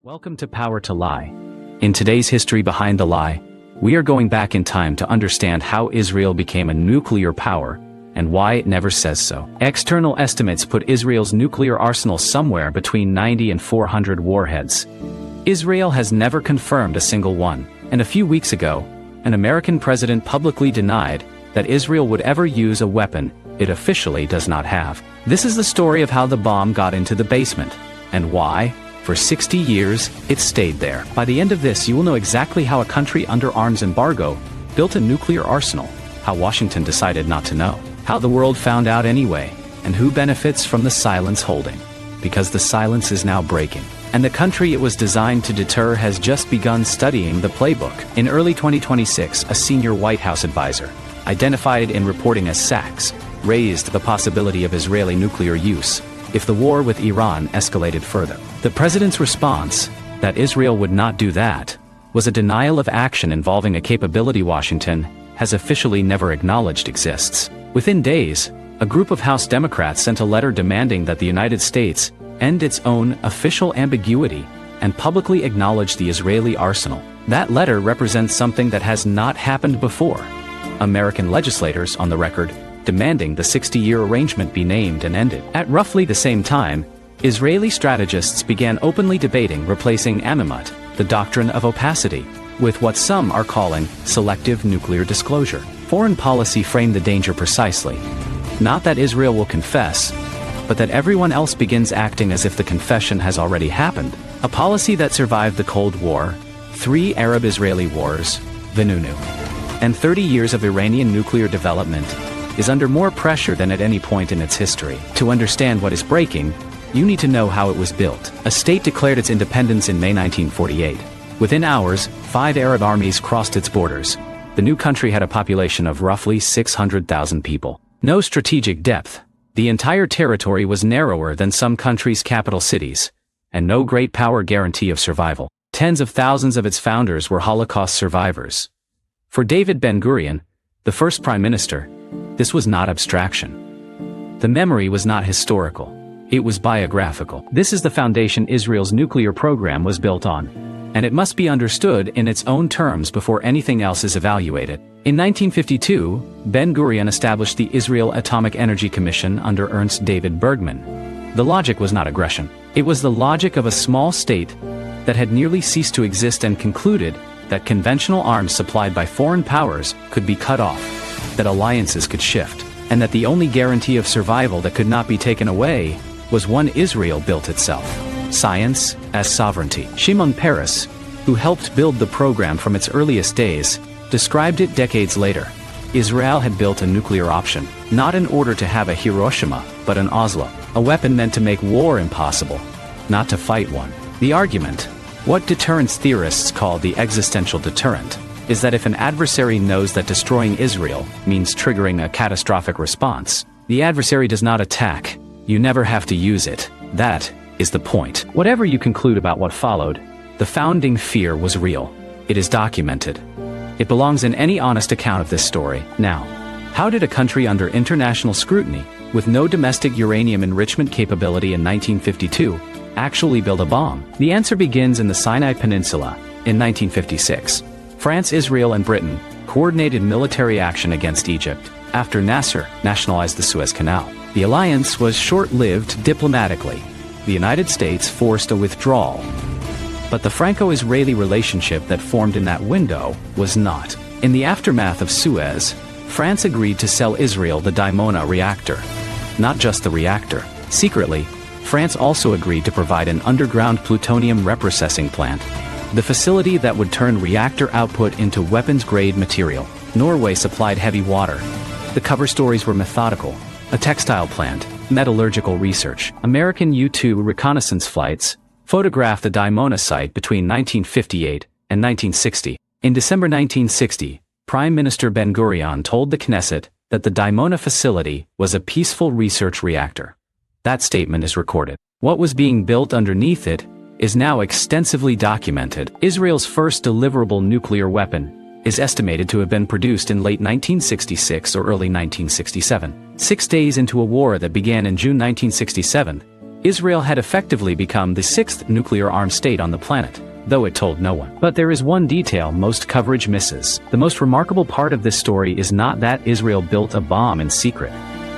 Welcome to Power to Lie. In today's History Behind the Lie, we are going back in time to understand how Israel became a nuclear power and why it never says so. External estimates put Israel's nuclear arsenal somewhere between 90 and 400 warheads. Israel has never confirmed a single one, and a few weeks ago, an American president publicly denied that Israel would ever use a weapon it officially does not have. This is the story of how the bomb got into the basement, and why, for 60 years, it stayed there. By the end of this, you will know exactly how a country under arms embargo built a nuclear arsenal, how Washington decided not to know, how the world found out anyway, and who benefits from the silence holding. Because the silence is now breaking. And the country it was designed to deter has just begun studying the playbook. In early 2026, a senior White House advisor, identified in reporting as Sachs, raised the possibility of Israeli nuclear use if the war with Iran escalated further. The president's response, that Israel would not do that, was a denial of action involving a capability Washington has officially never acknowledged exists. Within days, a group of House Democrats sent a letter demanding that the United States end its own official ambiguity and publicly acknowledge the Israeli arsenal. That letter represents something that has not happened before. American legislators, on the record, demanding the 60-year arrangement be named and ended. At roughly the same time, Israeli strategists began openly debating replacing ambiguity, the doctrine of opacity, with what some are calling selective nuclear disclosure. Foreign policy framed the danger precisely. Not that Israel will confess, but that everyone else begins acting as if the confession has already happened. A policy that survived the Cold War, 3 Arab-Israeli wars, Vanunu, and 30 years of Iranian nuclear development, is under more pressure than at any point in its history. To understand what is breaking, you need to know how it was built. A state declared its independence in May 1948. Within hours, 5 Arab armies crossed its borders. The new country had a population of roughly 600,000 people. No strategic depth. The entire territory was narrower than some countries' capital cities, and no great power guarantee of survival. Tens of thousands of its founders were Holocaust survivors. For David Ben-Gurion, the first prime minister, this was not abstraction. The memory was not historical. It was biographical. This is the foundation Israel's nuclear program was built on, and it must be understood in its own terms before anything else is evaluated. In 1952, Ben-Gurion established the Israel Atomic Energy Commission under Ernst David Bergman. The logic was not aggression. It was the logic of a small state that had nearly ceased to exist and concluded that conventional arms supplied by foreign powers could be cut off, that alliances could shift, and that the only guarantee of survival that could not be taken away was one Israel built itself: science as sovereignty. Shimon Peres, who helped build the program from its earliest days, described it decades later. Israel had built a nuclear option, not in order to have a Hiroshima, but an Oslo, a weapon meant to make war impossible, not to fight one. The argument, what deterrence theorists call the existential deterrent, is that if an adversary knows that destroying Israel means triggering a catastrophic response, the adversary does not attack. You never have to use it. That is the point. Whatever you conclude about what followed, the founding fear was real. It is documented. It belongs in any honest account of this story. Now, how did a country under international scrutiny, with no domestic uranium enrichment capability in 1952, actually build a bomb? The answer begins in the Sinai Peninsula, in 1956. France, Israel, and Britain coordinated military action against Egypt after Nasser nationalized the Suez Canal. The alliance was short-lived diplomatically. The United States forced a withdrawal. But the Franco-Israeli relationship that formed in that window was not. In the aftermath of Suez, France agreed to sell Israel the Dimona reactor. Not just the reactor. Secretly, France also agreed to provide an underground plutonium reprocessing plant, the facility that would turn reactor output into weapons-grade material. Norway supplied heavy water. The cover stories were methodical. A textile plant, metallurgical research. American U-2 reconnaissance flights photographed the Dimona site between 1958 and 1960. In December 1960, Prime Minister Ben-Gurion told the Knesset that the Dimona facility was a peaceful research reactor. That statement is recorded. What was being built underneath it is now extensively documented. Israel's first deliverable nuclear weapon is estimated to have been produced in late 1966 or early 1967. 6 days into a war that began in June 1967, Israel had effectively become the sixth nuclear-armed state on the planet, though it told no one. But there is one detail most coverage misses. The most remarkable part of this story is not that Israel built a bomb in secret.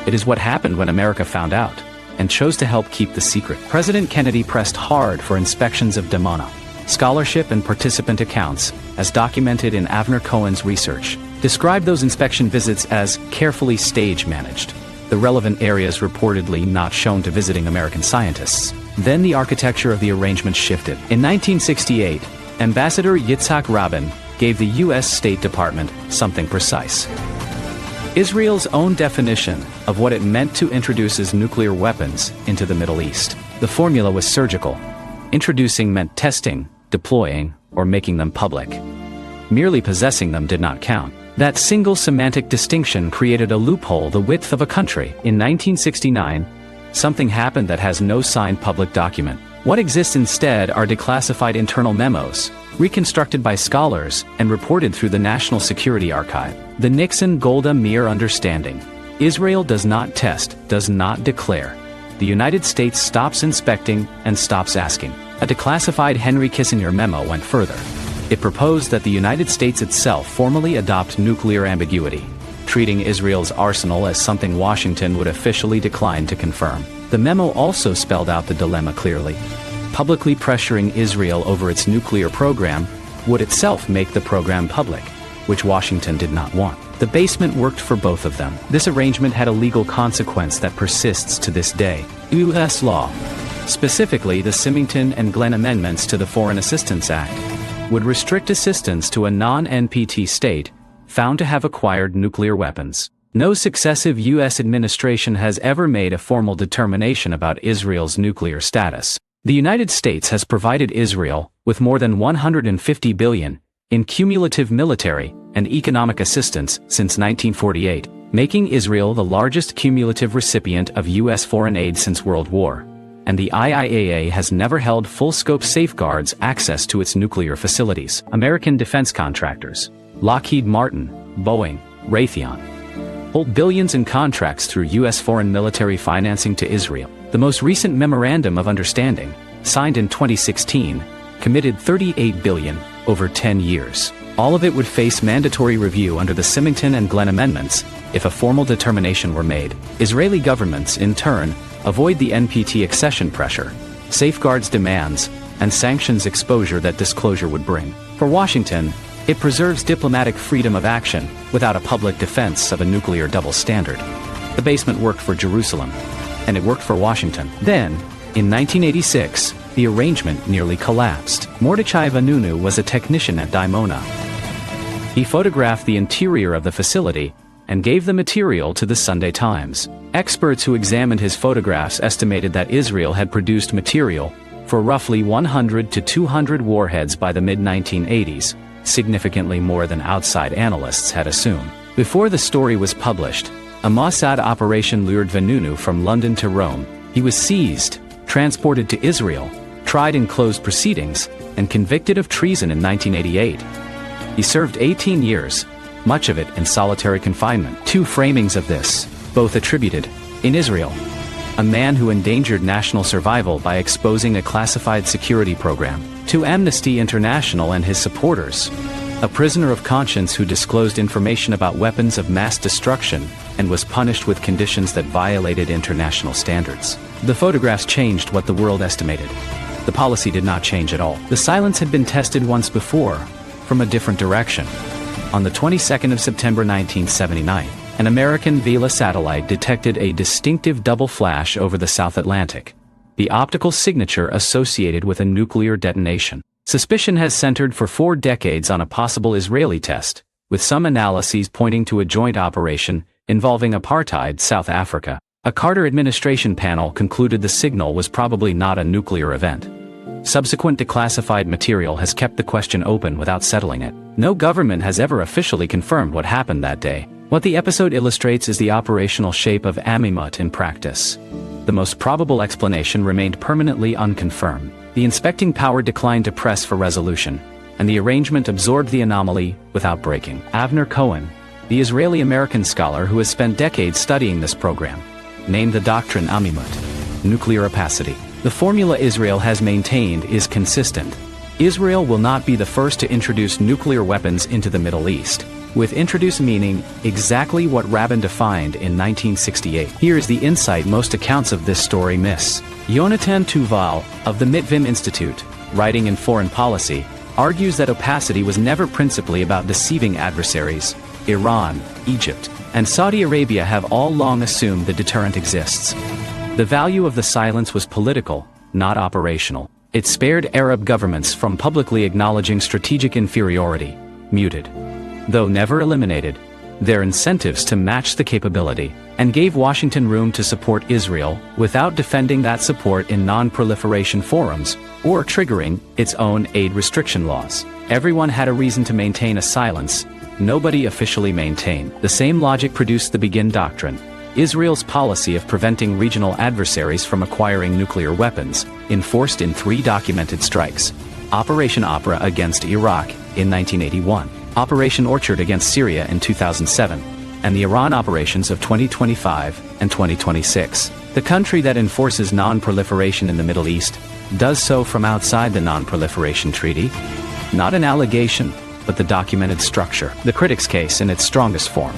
It is what happened when America found out, and chose to help keep the secret. President Kennedy pressed hard for inspections of Dimona. Scholarship and participant accounts, as documented in Avner Cohen's research, describe those inspection visits as carefully stage-managed, the relevant areas reportedly not shown to visiting American scientists. Then the architecture of the arrangement shifted. In 1968, Ambassador Yitzhak Rabin gave the U.S. State Department something precise. Israel's own definition of what it meant to introduce its nuclear weapons into the Middle East. The formula was surgical. Introducing meant testing, deploying, or making them public. Merely possessing them did not count. That single semantic distinction created a loophole the width of a country. In 1969, something happened that has no signed public document. What exists instead are declassified internal memos, reconstructed by scholars and reported through the National Security Archive. The Nixon-Golda Meir understanding. Israel does not test, does not declare. The United States stops inspecting and stops asking. A declassified Henry Kissinger memo went further. It proposed that the United States itself formally adopt nuclear ambiguity, treating Israel's arsenal as something Washington would officially decline to confirm. The memo also spelled out the dilemma clearly. Publicly pressuring Israel over its nuclear program would itself make the program public, which Washington did not want. The basement worked for both of them. This arrangement had a legal consequence that persists to this day. U.S. law, specifically the Symington and Glenn Amendments to the Foreign Assistance Act, would restrict assistance to a non-NPT state found to have acquired nuclear weapons. No successive U.S. administration has ever made a formal determination about Israel's nuclear status. The United States has provided Israel with more than $150 billion in cumulative military and economic assistance since 1948, making Israel the largest cumulative recipient of U.S. foreign aid since World War. And the IIAA has never held full-scope safeguards access to its nuclear facilities. American defense contractors, Lockheed Martin, Boeing, Raytheon, hold billions in contracts through U.S. foreign military financing to Israel. The most recent Memorandum of Understanding, signed in 2016, committed $38 billion over 10 years. All of it would face mandatory review under the Symington and Glenn Amendments if a formal determination were made. Israeli governments, in turn, avoid the NPT accession pressure, safeguards demands, and sanctions exposure that disclosure would bring. For Washington, it preserves diplomatic freedom of action without a public defense of a nuclear double standard. The basement worked for Jerusalem, and it worked for Washington. Then, in 1986, the arrangement nearly collapsed. Mordechai Vanunu was a technician at Dimona. He photographed the interior of the facility and gave the material to the Sunday Times. Experts who examined his photographs estimated that Israel had produced material for roughly 100 to 200 warheads by the mid-1980s, significantly more than outside analysts had assumed. Before the story was published, a Mossad operation lured Vanunu from London to Rome. He was seized, transported to Israel, tried in closed proceedings, and convicted of treason in 1988. He served 18 years, much of it in solitary confinement. Two framings of this, both attributed, in Israel. A man who endangered national survival by exposing a classified security program, to Amnesty International and his supporters. A prisoner of conscience who disclosed information about weapons of mass destruction and was punished with conditions that violated international standards. The photographs changed what the world estimated. The policy did not change at all. The silence had been tested once before, from a different direction. On the 22nd of September 1979, an American Vela satellite detected a distinctive double flash over the South Atlantic, the optical signature associated with a nuclear detonation. Suspicion has centered for 4 decades on a possible Israeli test, with some analyses pointing to a joint operation involving apartheid South Africa. A Carter administration panel concluded the signal was probably not a nuclear event. Subsequent declassified material has kept the question open without settling it. No government has ever officially confirmed what happened that day. What the episode illustrates is the operational shape of ambiguity in practice. The most probable explanation remained permanently unconfirmed. The inspecting power declined to press for resolution, and the arrangement absorbed the anomaly without breaking. Avner Cohen, the Israeli-American scholar who has spent decades studying this program, named the Doctrine ambiguity. nuclear opacity. The formula Israel has maintained is consistent. Israel will not be the first to introduce nuclear weapons into the Middle East, with introduce meaning exactly what Rabin defined in 1968. Here is the insight most accounts of this story miss. Yonatan Tuval, of the Mitvim Institute, writing in Foreign Policy, argues that opacity was never principally about deceiving adversaries. Iran, Egypt, and Saudi Arabia have all long assumed the deterrent exists. The value of the silence was political, not operational. It spared Arab governments from publicly acknowledging strategic inferiority, muted, though never eliminated, their incentives to match the capability, and gave Washington room to support Israel without defending that support in non-proliferation forums or triggering its own aid restriction laws. Everyone had a reason to maintain a silence. Nobody officially maintained. The same logic produced the Begin Doctrine, Israel's policy of preventing regional adversaries from acquiring nuclear weapons, enforced in 3 documented strikes: Operation Opera against Iraq in 1981, Operation Orchard against Syria in 2007, and the Iran operations of 2025 and 2026. The country that enforces non-proliferation in the Middle East does so from outside the Non-Proliferation Treaty. Not an allegation, but the documented structure. The critic's case in its strongest form.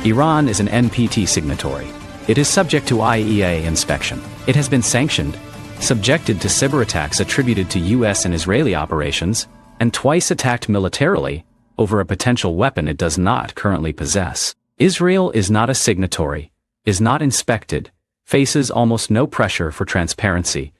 Iran is an NPT signatory. It is subject to IAEA inspection. It has been sanctioned, subjected to cyber attacks attributed to US and Israeli operations, and twice attacked militarily over a potential weapon it does not currently possess. Israel is not a signatory, is not inspected, faces almost no pressure for transparency,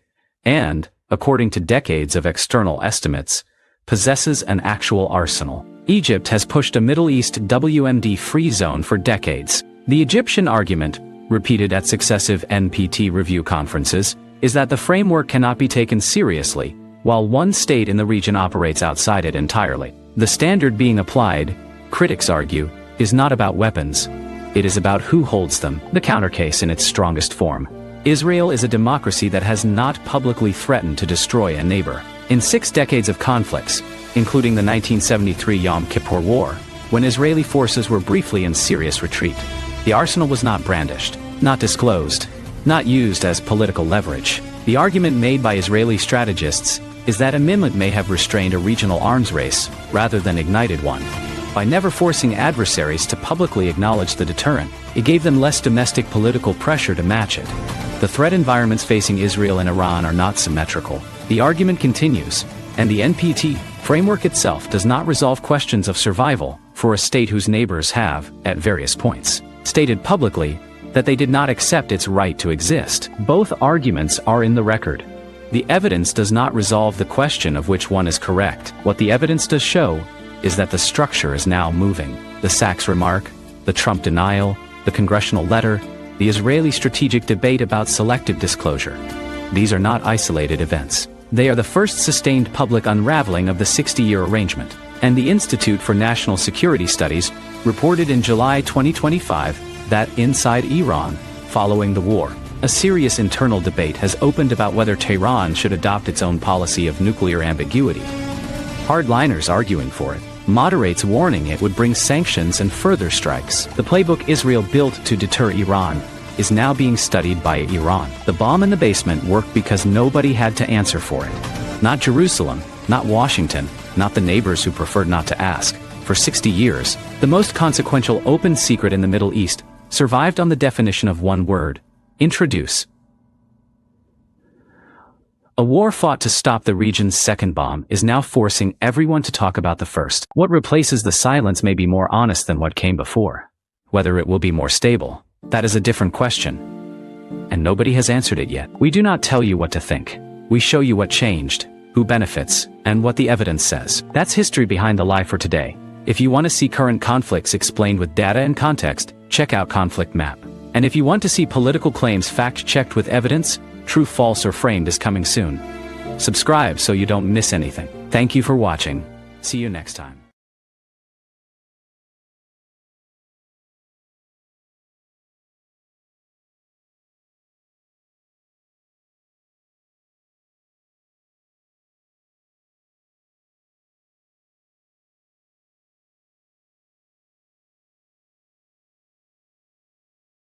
and, according to decades of external estimates, possesses an actual arsenal. Egypt has pushed a Middle East WMD-free zone for decades. The Egyptian argument, repeated at successive NPT review conferences, is that the framework cannot be taken seriously, while one state in the region operates outside it entirely. The standard being applied, critics argue, is not about weapons. It is about who holds them. The countercase in its strongest form. Israel is a democracy that has not publicly threatened to destroy a neighbor. In 6 decades of conflicts, including the 1973 Yom Kippur War, when Israeli forces were briefly in serious retreat, the arsenal was not brandished, not disclosed, not used as political leverage. The argument made by Israeli strategists is that amendment may have restrained a regional arms race, rather than ignited one. By never forcing adversaries to publicly acknowledge the deterrent, it gave them less domestic political pressure to match it. The threat environments facing Israel and Iran are not symmetrical. The argument continues, and the NPT framework itself does not resolve questions of survival for a state whose neighbors have, at various points, stated publicly that they did not accept its right to exist. Both arguments are in the record. The evidence does not resolve the question of which one is correct. What the evidence does show is that the structure is now moving. The Sachs remark, the Trump denial, the congressional letter, the Israeli strategic debate about selective disclosure. These are not isolated events. They are the first sustained public unraveling of the 60-year arrangement. And the Institute for National Security Studies reported in July 2025 that inside Iran, following the war, a serious internal debate has opened about whether Tehran should adopt its own policy of nuclear ambiguity. Hardliners arguing for it, moderates warning it would bring sanctions and further strikes. The playbook Israel built to deter Iran is now being studied by Iran. The bomb in the basement worked because nobody had to answer for it. Not Jerusalem, not Washington, not the neighbors who preferred not to ask. For 60 years, the most consequential open secret in the Middle East survived on the definition of one word: introduce. A war fought to stop the region's second bomb is now forcing everyone to talk about the first. What replaces the silence may be more honest than what came before. Whether it will be more stable, that is a different question. And nobody has answered it yet. We do not tell you what to think. We show you what changed, who benefits, and what the evidence says. That's history behind the lie for today. If you want to see current conflicts explained with data and context, check out Conflict Map. And if you want to see political claims fact-checked with evidence, true, false, or framed, is coming soon. Subscribe so you don't miss anything. Thank you for watching. See you next time.